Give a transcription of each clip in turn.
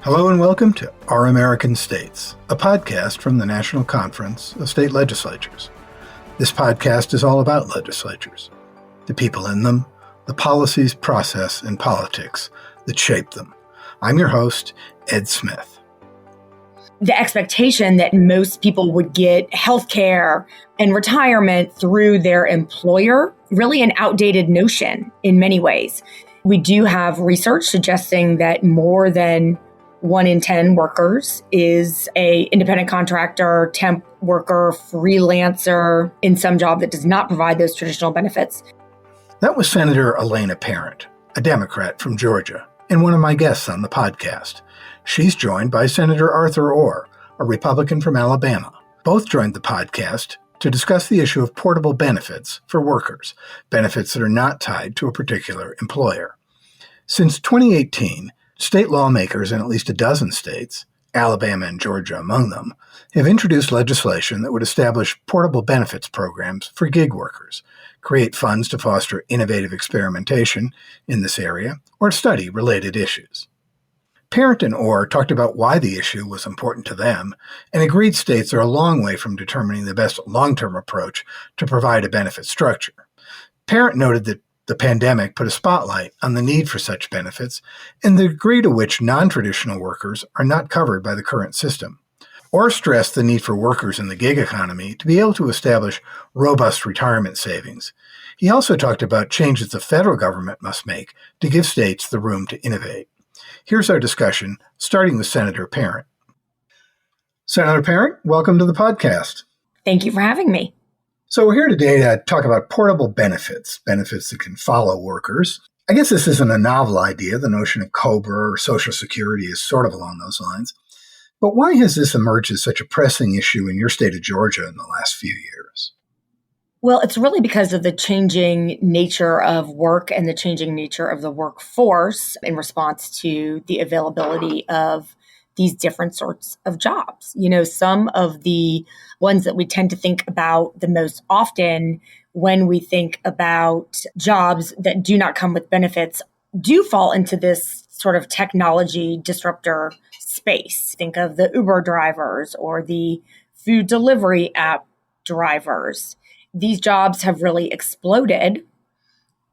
Hello and welcome to Our American States, a podcast from the National Conference of State Legislatures. This podcast is all about legislatures, the people in them, the policies, process, and politics that shape them. I'm your host, Ed Smith. The expectation that most people would get health care and retirement through their employer, really an outdated notion in many ways. We do have research suggesting that more than 1 in 10 workers is a independent contractor, temp worker, freelancer in some job that does not provide those traditional benefits. That was Senator Elena Parent, a Democrat from Georgia, and one of my guests on the podcast. She's joined by Senator Arthur Orr, a Republican from Alabama. Both joined the podcast to discuss the issue of portable benefits for workers, benefits that are not tied to a particular employer. Since 2018, state lawmakers in at least a dozen states, Alabama and Georgia among them, have introduced legislation that would establish portable benefits programs for gig workers, create funds to foster innovative experimentation in this area, or study related issues. Parent and Orr talked about why the issue was important to them and agreed states are a long way from determining the best long-term approach to provide a benefit structure. Parent noted that the pandemic put a spotlight on the need for such benefits and the degree to which non-traditional workers are not covered by the current system. Orr stressed the need for workers in the gig economy to be able to establish robust retirement savings. He also talked about changes the federal government must make to give states the room to innovate. Here's our discussion, starting with Senator Parent. Senator Parent, welcome to the podcast. Thank you for having me. So we're here today to talk about portable benefits that can follow workers. I guess this isn't a novel idea. The notion of COBRA or Social Security is sort of along those lines. But why has this emerged as such a pressing issue in your state of Georgia in the last few years? Well, it's really because of the changing nature of work and the changing nature of the workforce in response to the availability of these different sorts of jobs. You know, some of the ones that we tend to think about the most often when we think about jobs that do not come with benefits do fall into this sort of technology disruptor space. Think of the Uber drivers or the food delivery app drivers. These jobs have really exploded,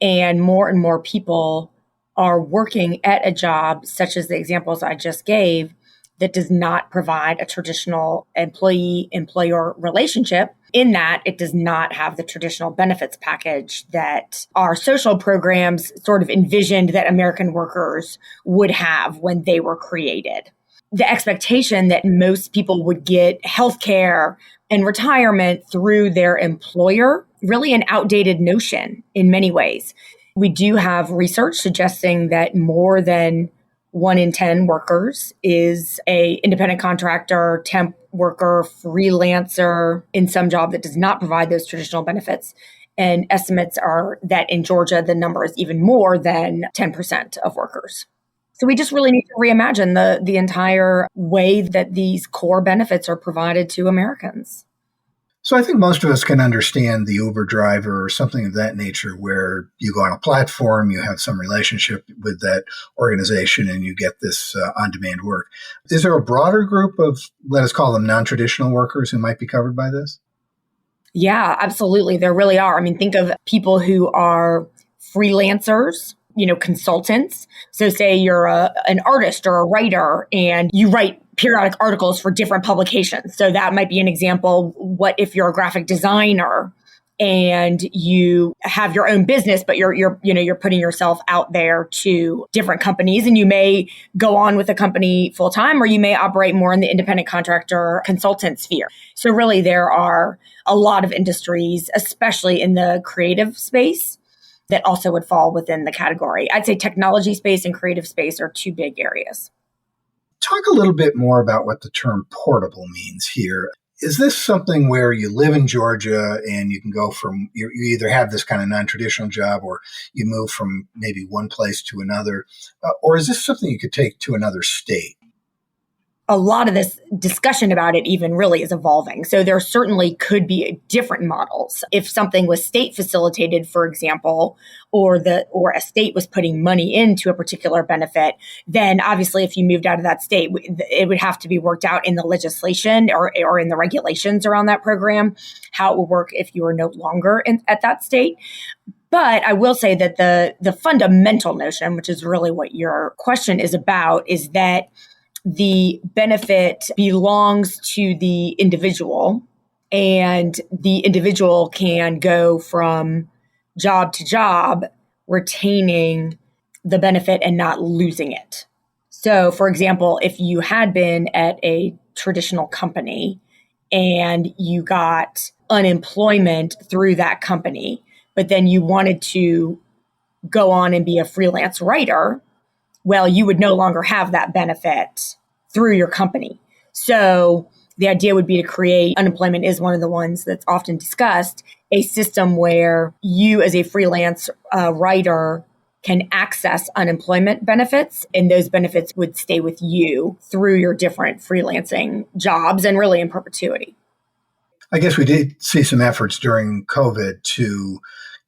and more people are working at a job, such as the examples I just gave, that does not provide a traditional employee-employer relationship, in that it does not have the traditional benefits package that our social programs sort of envisioned that American workers would have when they were created. The expectation that most people would get health care and retirement through their employer, really an outdated notion in many ways. We do have research suggesting that more than 1 in 10 workers is a independent contractor, temp worker, freelancer in some job that does not provide those traditional benefits. And estimates are that in Georgia, the number is even more than 10% of workers. So we just really need to reimagine the entire way that these core benefits are provided to Americans. So I think most of us can understand the Uber driver or something of that nature where you go on a platform, you have some relationship with that organization, and you get this on-demand work. Is there a broader group of, let us call them non-traditional workers who might be covered by this? Yeah, absolutely. There really are. I mean, think of people who are freelancers, consultants. So say you're an artist or a writer and you write periodic articles for different publications. So that might be an example. What if you're a graphic designer and you have your own business, but you're putting yourself out there to different companies, and you may go on with a company full time, or you may operate more in the independent contractor consultant sphere. So really there are a lot of industries, especially in the creative space, that also would fall within the category. I'd say technology space and creative space are two big areas. Talk a little bit more about what the term portable means here. Is this something where you live in Georgia and you can go from, you either have this kind of non-traditional job or you move from maybe one place to another, or is this something you could take to another state? a lot of this discussion about it even really is evolving. So there certainly could be different models. If something was state facilitated, for example, or a state was putting money into a particular benefit, then obviously if you moved out of that state, it would have to be worked out in the legislation or in the regulations around that program, how it would work if you were no longer at that state. But I will say that the fundamental notion, which is really what your question is about, is that the benefit belongs to the individual, and the individual can go from job to job retaining the benefit and not losing it. So, for example, if you had been at a traditional company and you got unemployment through that company, but then you wanted to go on and be a freelance writer, well, you would no longer have that benefit through your company. So the idea would be to create, unemployment is one of the ones that's often discussed, a system where you as a freelance writer can access unemployment benefits, and those benefits would stay with you through your different freelancing jobs and really in perpetuity. I guess we did see some efforts during COVID to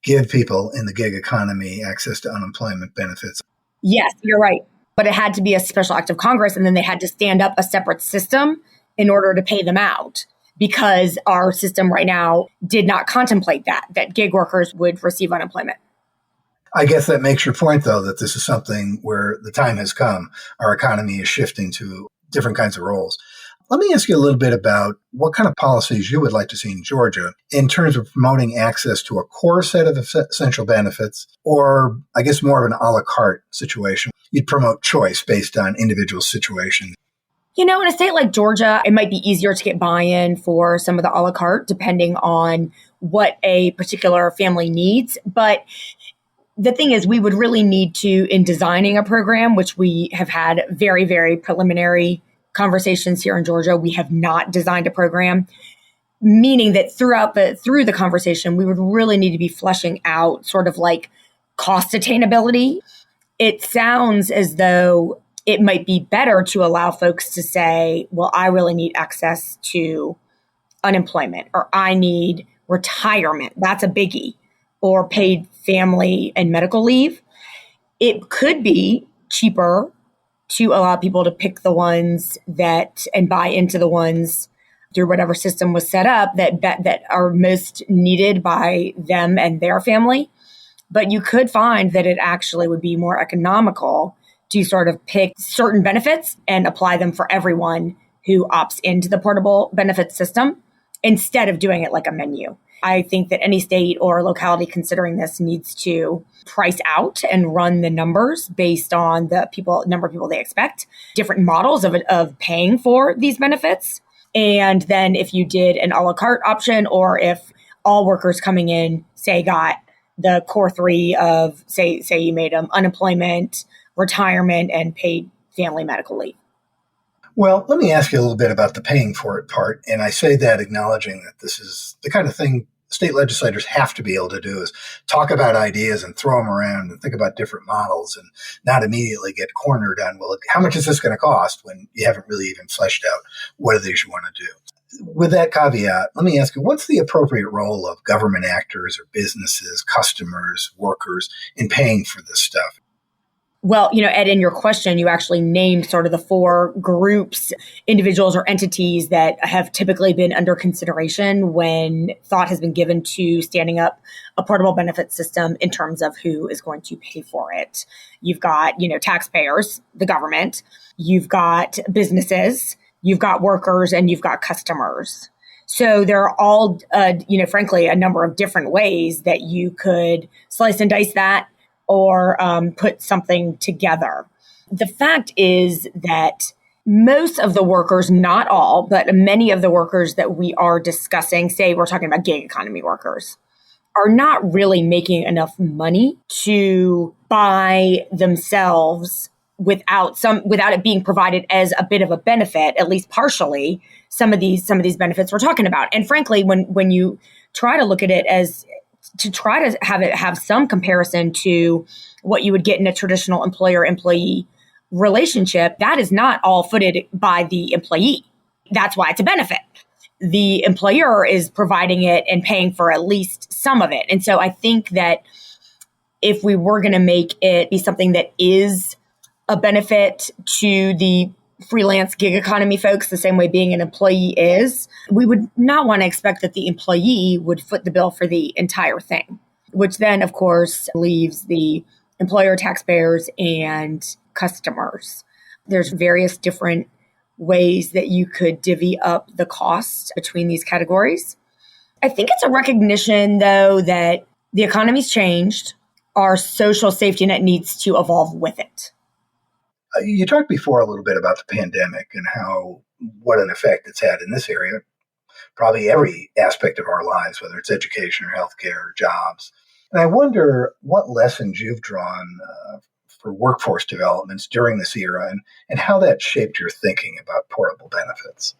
give people in the gig economy access to unemployment benefits. Yes, you're right. But it had to be a special act of Congress, and then they had to stand up a separate system in order to pay them out, because our system right now did not contemplate that gig workers would receive unemployment. I guess that makes your point, though, that this is something where the time has come. Our economy is shifting to different kinds of roles. Let me ask you a little bit about what kind of policies you would like to see in Georgia in terms of promoting access to a core set of essential benefits, or I guess more of an a la carte situation. You'd promote choice based on individual situation. In a state like Georgia, it might be easier to get buy-in for some of the a la carte depending on what a particular family needs. But the thing is, we would really need to, in designing a program, which we have had very, very preliminary conversations here in Georgia, we have not designed a program, meaning that through the conversation, we would really need to be fleshing out sort of like cost attainability. It sounds as though it might be better to allow folks to say, well, I really need access to unemployment, or I need retirement. That's a biggie, or paid family and medical leave. It could be cheaper to allow people to pick the ones and buy into the ones through whatever system was set up that are most needed by them and their family. But you could find that it actually would be more economical to sort of pick certain benefits and apply them for everyone who opts into the portable benefits system instead of doing it like a menu. I think that any state or locality considering this needs to price out and run the numbers based on the number of people they expect, different models of paying for these benefits. And then if you did an a la carte option, or if all workers coming in, say, got the core three of, say you made them unemployment, retirement, and paid family medical leave. Well, let me ask you a little bit about the paying for it part. And I say that acknowledging that this is the kind of thing state legislators have to be able to do, is talk about ideas and throw them around and think about different models and not immediately get cornered on, well, how much is this going to cost, when you haven't really even fleshed out what it is you want to do. With that caveat, let me ask you, what's the appropriate role of government actors or businesses, customers, workers in paying for this stuff? Well, Ed, in your question, you actually named sort of the four groups, individuals or entities that have typically been under consideration when thought has been given to standing up a portable benefit system in terms of who is going to pay for it. You've got, taxpayers, the government, you've got businesses, you've got workers, and you've got customers. So there are all, frankly, a number of different ways that you could slice and dice that, or put something together. The fact is that most of the workers, not all, but many of the workers that we are discussing, say we're talking about gig economy workers, are not really making enough money to buy themselves without it being provided as a bit of a benefit, at least partially, some of these benefits we're talking about. And frankly, when you try to look at it as to try to have some comparison to what you would get in a traditional employer-employee relationship, that is not all footed by the employee. That's why it's a benefit. The employer is providing it and paying for at least some of it. And so I think that if we were going to make it be something that is a benefit to the freelance gig economy folks, the same way being an employee is, we would not want to expect that the employee would foot the bill for the entire thing, which then, of course, leaves the employer, taxpayers, and customers. There's various different ways that you could divvy up the cost between these categories. I think it's a recognition, though, that the economy's changed. Our social safety net needs to evolve with it. You talked before a little bit about the pandemic and what an effect it's had in this area, probably every aspect of our lives, whether it's education or healthcare or jobs. And I wonder what lessons you've drawn for workforce developments during this era and how that shaped your thinking about portable benefits.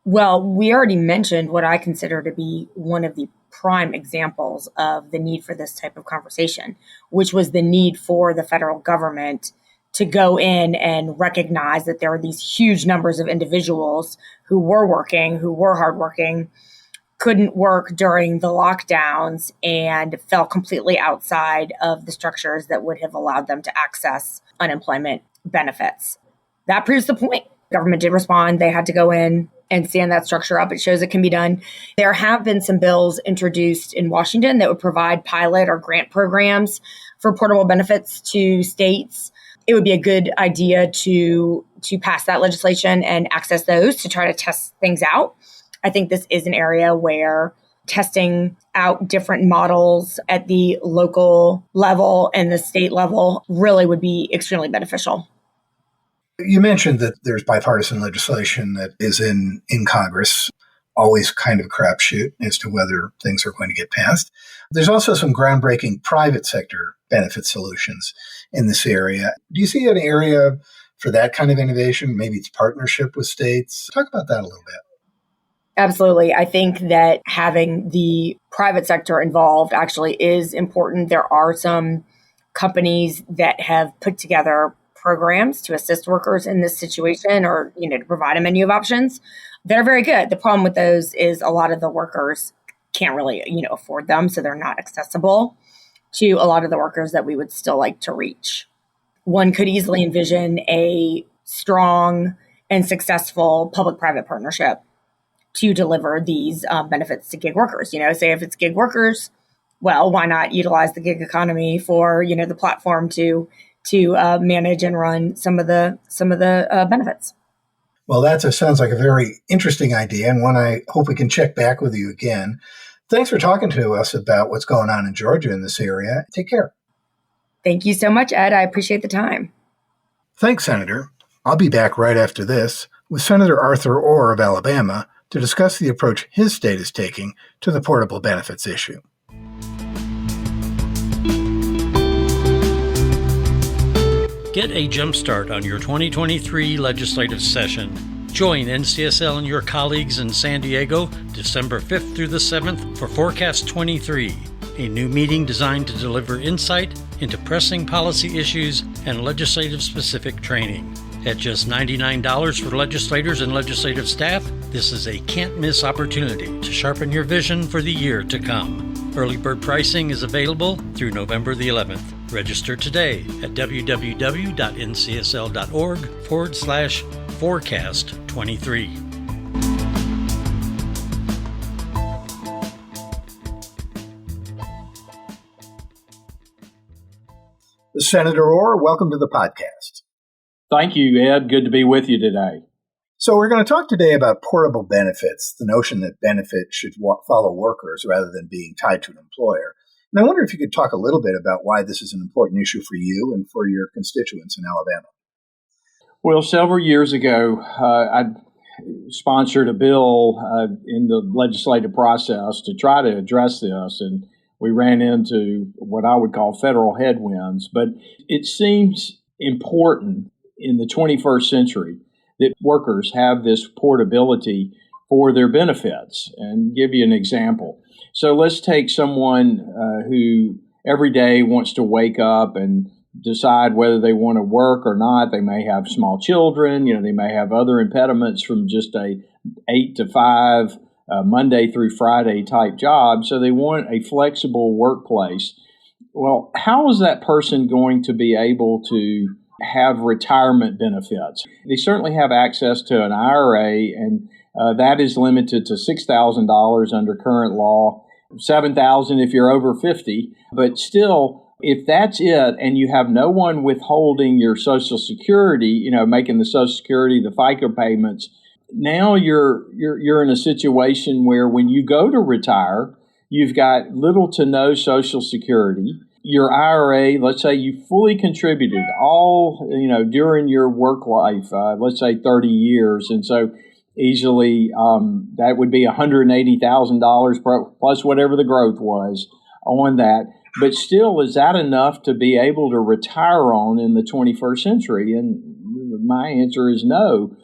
Well, we already mentioned what I consider to be one of the prime examples of the need for this type of conversation, which was the need for the federal government to go in and recognize that there are these huge numbers of individuals who were working, who were hardworking, couldn't work during the lockdowns and fell completely outside of the structures that would have allowed them to access unemployment benefits. That proves the point. Government did respond. They had to go in and stand that structure up. It shows it can be done. There have been some bills introduced in Washington that would provide pilot or grant programs for portable benefits to states. It would be a good idea to pass that legislation and access those to try to test things out. I think this is an area where testing out different models at the local level and the state level really would be extremely beneficial. You mentioned that there's bipartisan legislation that is in Congress, always kind of a crapshoot as to whether things are going to get passed. There's also some groundbreaking private sector benefit solutions in this area. Do you see an area for that kind of innovation? Maybe it's partnership with states. Talk about that a little bit. Absolutely. I think that having the private sector involved actually is important. There are some companies that have put together programs to assist workers in this situation or, to provide a menu of options. They're very good. The problem with those is a lot of the workers can't really, afford them. So they're not accessible to a lot of the workers that we would still like to reach. One could easily envision a strong and successful public-private partnership to deliver these benefits to gig workers. Say if it's gig workers, well, why not utilize the gig economy for, the platform to manage and run some of the benefits. Well, that sounds like a very interesting idea and one I hope we can check back with you again. Thanks for talking to us about what's going on in Georgia in this area. Take care. Thank you so much, Ed. I appreciate the time. Thanks, Senator. I'll be back right after this with Senator Arthur Orr of Alabama to discuss the approach his state is taking to the portable benefits issue. Get a jump start on your 2023 legislative session. Join NCSL and your colleagues in San Diego December 5th through the 7th for Forecast 23, a new meeting designed to deliver insight into pressing policy issues and legislative-specific training. At just $99 for legislators and legislative staff, this is a can't-miss opportunity to sharpen your vision for the year to come. Early bird pricing is available through November the 11th. Register today at www.ncsl.org/forecast23. Senator Orr, welcome to the podcast. Thank you, Ed. Good to be with you today. So we're going to talk today about portable benefits, the notion that benefits should follow workers rather than being tied to an employer. And I wonder if you could talk a little bit about why this is an important issue for you and for your constituents in Alabama. Well, several years ago, I sponsored a bill in the legislative process to try to address this, and we ran into what I would call federal headwinds. But it seems important in the 21st century that workers have this portability for their benefits. And give you an example. So let's take someone who every day wants to wake up and decide whether they want to work or not. They may have small children. They may have other impediments from just a 8 to 5 Monday through Friday type job. So they want a flexible workplace. Well, how is that person going to be able to have retirement benefits? They certainly have access to an IRA, and that is limited to $6,000 under current law, $7,000 if you're over 50. But still, if that's it, and you have no one withholding your Social Security, making the Social Security, the FICA payments, now you're in a situation where when you go to retire, you've got little to no Social Security. Your IRA, let's say you fully contributed all, during your work life, let's say 30 years. And so easily that would be $180,000 plus whatever the growth was on that. But still, is that enough to be able to retire on in the 21st century? And my answer is no.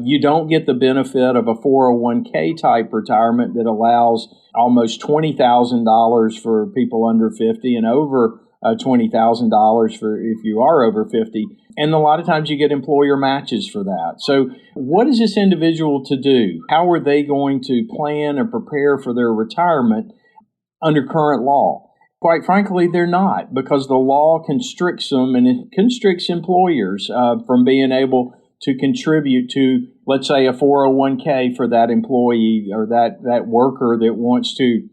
You don't get the benefit of a 401k type retirement that allows almost $20,000 for people under 50 and over $20,000 for if you are over 50. And a lot of times you get employer matches for that. So what is this individual to do? How are they going to plan and prepare for their retirement under current law? Quite frankly, they're not, because the law constricts them, and it constricts employers from being able to contribute to, let's say, a 401k for that employee or that worker that wants to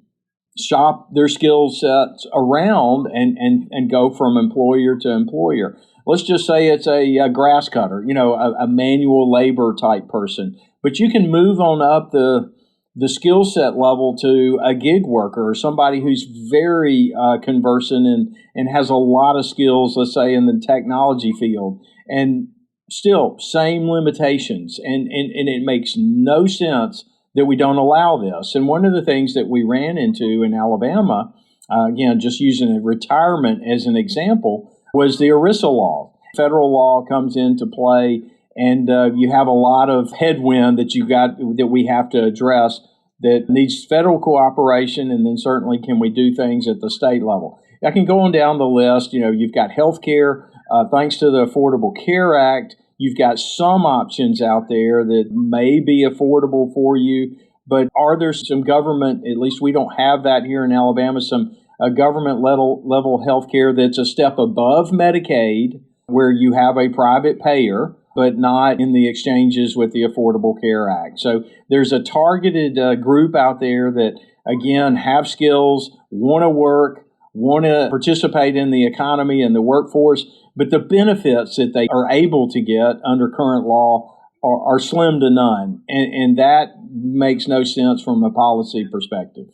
shop their skill sets around and go from employer to employer. Let's just say it's a grass cutter, a manual labor type person, but you can move on up the skill set level to a gig worker or somebody who's very conversant and has a lot of skills, let's say, in the technology field. And still, same limitations. And it makes no sense that we don't allow this. And one of the things that we ran into in Alabama, again, just using retirement as an example, was the ERISA law. Federal law comes into play, and you have a lot of headwind that we have to address that needs federal cooperation, and then certainly can we do things at the state level. I can go on down the list. You've got health care. Thanks to the Affordable Care Act, you've got some options out there that may be affordable for you, but are there some government, at least we don't have that here in Alabama, some government level health care that's a step above Medicaid, where you have a private payer, but not in the exchanges with the Affordable Care Act. So there's a targeted group out there that, again, have skills, want to work, want to participate in the economy and the workforce, but the benefits that they are able to get under current law are slim to none. And that makes no sense from a policy perspective.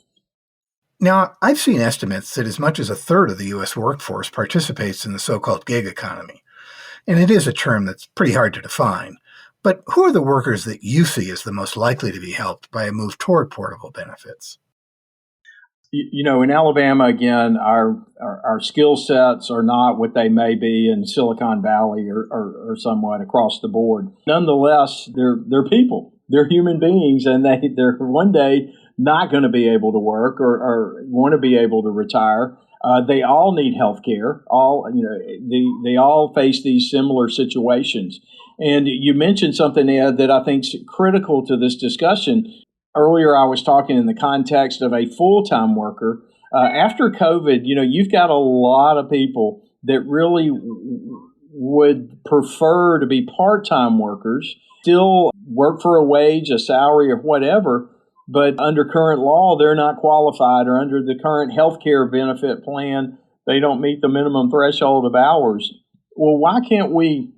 Now, I've seen estimates that as much as a third of the U.S. workforce participates in the so-called gig economy. And it is a term that's pretty hard to define. But who are the workers that you see as the most likely to be helped by a move toward portable benefits? In Alabama, again, our skill sets are not what they may be in Silicon Valley or somewhat across the board. Nonetheless, they're people. They're human beings, and they're one day not going to be able to work or want to be able to retire. They all need health care. They all face these similar situations. And you mentioned something, Ed, that I think is critical to this discussion. Earlier, I was talking in the context of a full-time worker. After COVID, you've got a lot of people that really would prefer to be part-time workers, still work for a wage, a salary, or whatever, but under current law, they're not qualified, or under the current health care benefit plan, they don't meet the minimum threshold of hours. Well, why can't we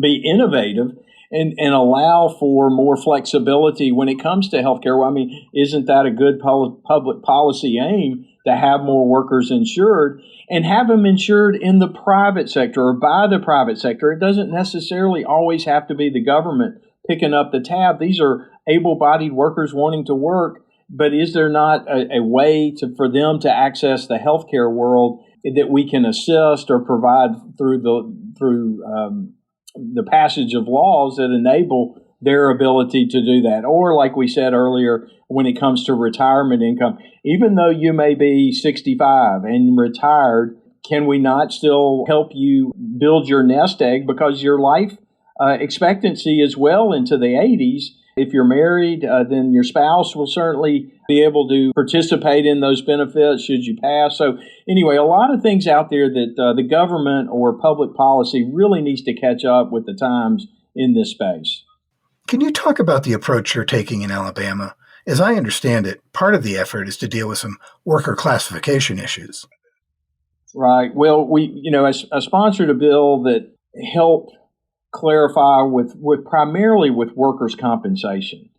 be innovative and allow for more flexibility when it comes to healthcare? Well, I mean, isn't that a good public policy aim to have more workers insured and have them insured in the private sector or by the private sector? It doesn't necessarily always have to be the government picking up the tab. These are able-bodied workers wanting to work, but is there not a way for them to access the healthcare world that we can assist or provide through the passage of laws that enable their ability to do that? Or like we said earlier, when it comes to retirement income, even though you may be 65 and retired, can we not still help you build your nest egg, because your life expectancy is well into the 80s. If you're married, then your spouse will certainly be able to participate in those benefits should you pass. So anyway, a lot of things out there that the government or public policy really needs to catch up with the times in this space. Can you talk about the approach you're taking in Alabama? As I understand it, part of the effort is to deal with some worker classification issues. Right. Well, I sponsored a bill that helped clarify with primarily with workers' compensation.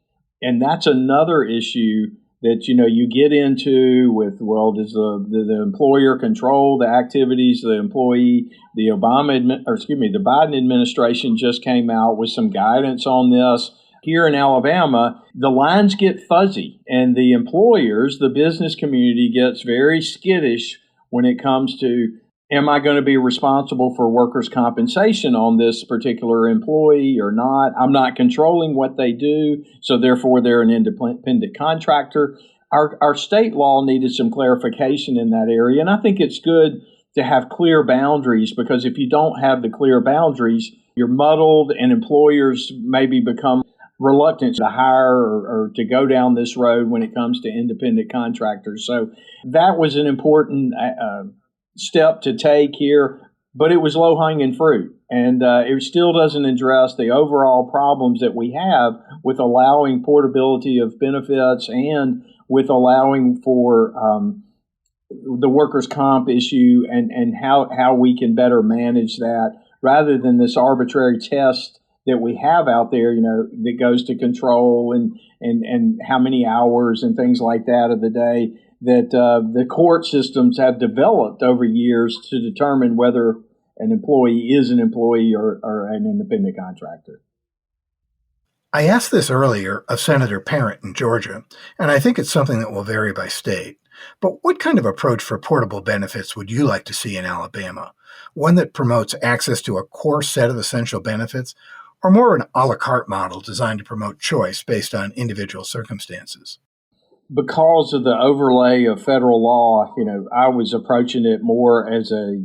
And that's another issue that, you get into with, well, does the employer control the activities of the employee? The Biden administration just came out with some guidance on this. Here in Alabama, the lines get fuzzy, and the employers, the business community, gets very skittish when it comes to, am I going to be responsible for workers' compensation on this particular employee or not? I'm not controlling what they do, so therefore they're an independent contractor. Our state law needed some clarification in that area, and I think it's good to have clear boundaries, because if you don't have the clear boundaries, you're muddled, and employers maybe become reluctant to hire or to go down this road when it comes to independent contractors. So that was an important step to take here, but it was low-hanging fruit, and it still doesn't address the overall problems that we have with allowing portability of benefits and with allowing for the workers' comp issue and how we can better manage that, rather than this arbitrary test that we have out there, that goes to control and how many hours and things like that of the day that the court systems have developed over years to determine whether an employee is an employee or an independent contractor. I asked this earlier of Senator Parent in Georgia, and I think it's something that will vary by state. But what kind of approach for portable benefits would you like to see in Alabama? One that promotes access to a core set of essential benefits, or more an a la carte model designed to promote choice based on individual circumstances? Because of the overlay of federal law, I was approaching it more as a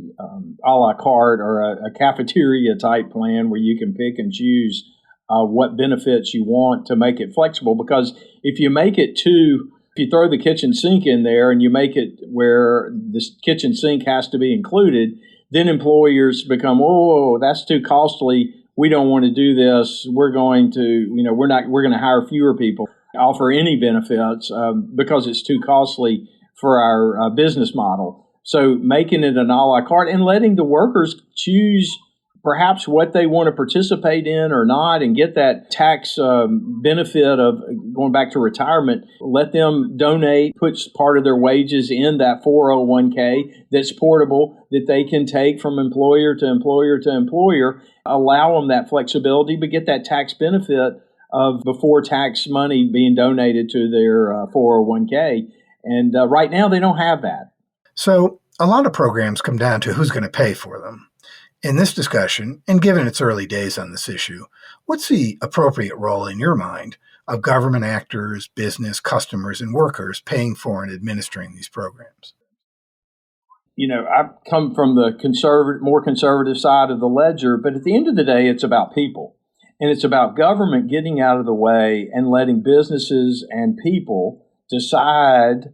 la carte or a cafeteria type plan where you can pick and choose what benefits you want to make it flexible. Because if you throw the kitchen sink in there and you make it where this kitchen sink has to be included, then employers become, oh, that's too costly. We don't want to do this. We're going to hire fewer people, offer any benefits because it's too costly for our business model. So making it an a la carte and letting the workers choose perhaps what they want to participate in or not, and get that tax benefit of going back to retirement. Let them donate, put part of their wages in that 401k that's portable, that they can take from employer to employer to employer, allow them that flexibility, but get that tax benefit of before tax money being donated to their 401k. And right now they don't have that. So a lot of programs come down to who's going to pay for them. In this discussion, and given its early days on this issue, what's the appropriate role in your mind of government actors, business, customers, and workers paying for and administering these programs? I come from the more conservative side of the ledger, but at the end of the day, it's about people. And it's about government getting out of the way and letting businesses and people decide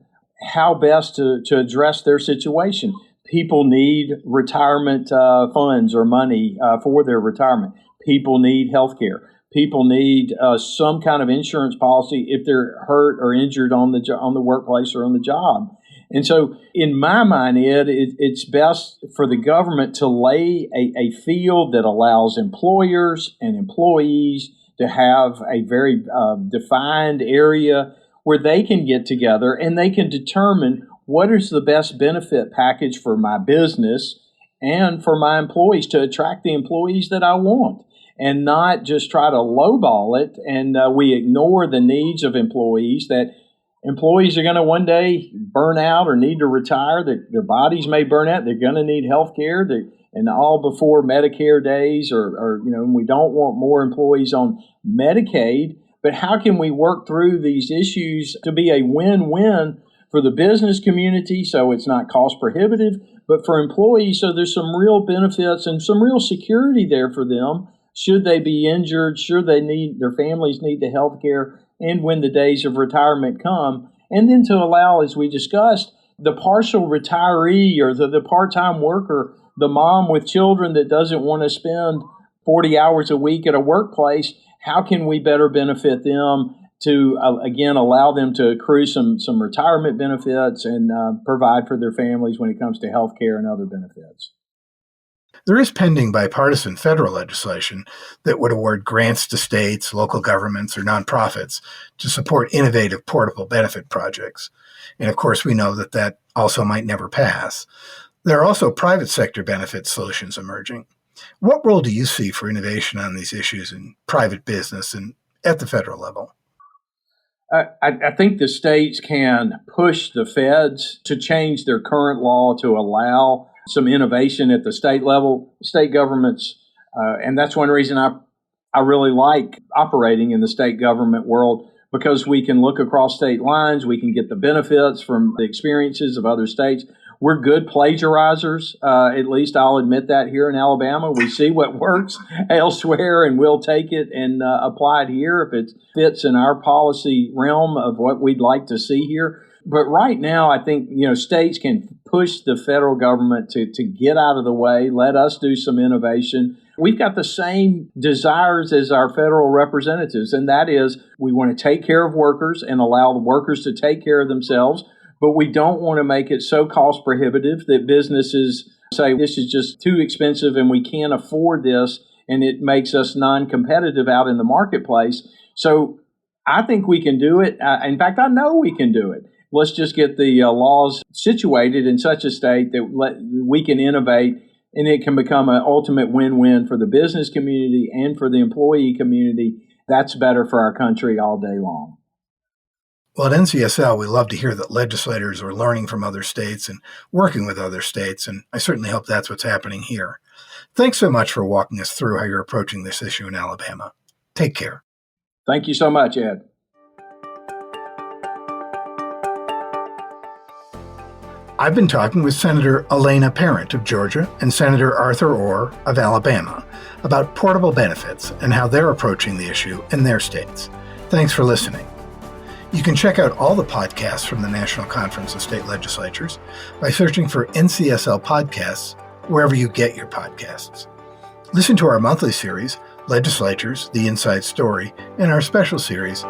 how best to address their situation. People need retirement funds or money for their retirement. People need health care. People need some kind of insurance policy if they're hurt or injured on the workplace or on the job. And so in my mind, it's best for the government to lay a field that allows employers and employees to have a very defined area where they can get together and they can determine what is the best benefit package for my business and for my employees to attract the employees that I want, and not just try to lowball it. And we ignore the needs of employees, that employees are going to one day burn out or need to retire. Their bodies may burn out. They're going to need health care, and all before Medicare days, or we don't want more employees on Medicaid. But how can we work through these issues to be a win-win for the business community, so it's not cost prohibitive, but for employees, so there's some real benefits and some real security there for them should they be injured, should their families need the health care, and when the days of retirement come. And then to allow, as we discussed, the partial retiree or the part-time worker, the mom with children that doesn't want to spend 40 hours a week at a workplace, how can we better benefit them to, again, allow them to accrue some retirement benefits and provide for their families when it comes to health care and other benefits? There is pending bipartisan federal legislation that would award grants to states, local governments, or nonprofits to support innovative portable benefit projects. And of course, we know that also might never pass. There are also private sector benefit solutions emerging. What role do you see for innovation on these issues in private business and at the federal level? I think the states can push the feds to change their current law to allow some innovation at the state level, state governments. And that's one reason I really like operating in the state government world, because we can look across state lines. We can get the benefits from the experiences of other states. We're good plagiarizers. At least I'll admit that here in Alabama. We see what works elsewhere and we'll take it and apply it here if it fits in our policy realm of what we'd like to see here. But right now, I think, states can push the federal government to get out of the way, let us do some innovation. We've got the same desires as our federal representatives, and that is we want to take care of workers and allow the workers to take care of themselves, but we don't want to make it so cost prohibitive that businesses say this is just too expensive and we can't afford this, and it makes us non-competitive out in the marketplace. So I think we can do it. In fact, I know we can do it. Let's just get the laws situated in such a state that we can innovate, and it can become an ultimate win-win for the business community and for the employee community. That's better for our country all day long. Well, at NCSL, we love to hear that legislators are learning from other states and working with other states, and I certainly hope that's what's happening here. Thanks so much for walking us through how you're approaching this issue in Alabama. Take care. Thank you so much, Ed. I've been talking with Senator Elena Parent of Georgia and Senator Arthur Orr of Alabama about portable benefits and how they're approaching the issue in their states. Thanks for listening. You can check out all the podcasts from the National Conference of State Legislatures by searching for NCSL Podcasts wherever you get your podcasts. Listen to our monthly series, Legislatures, The Inside Story, and our special series,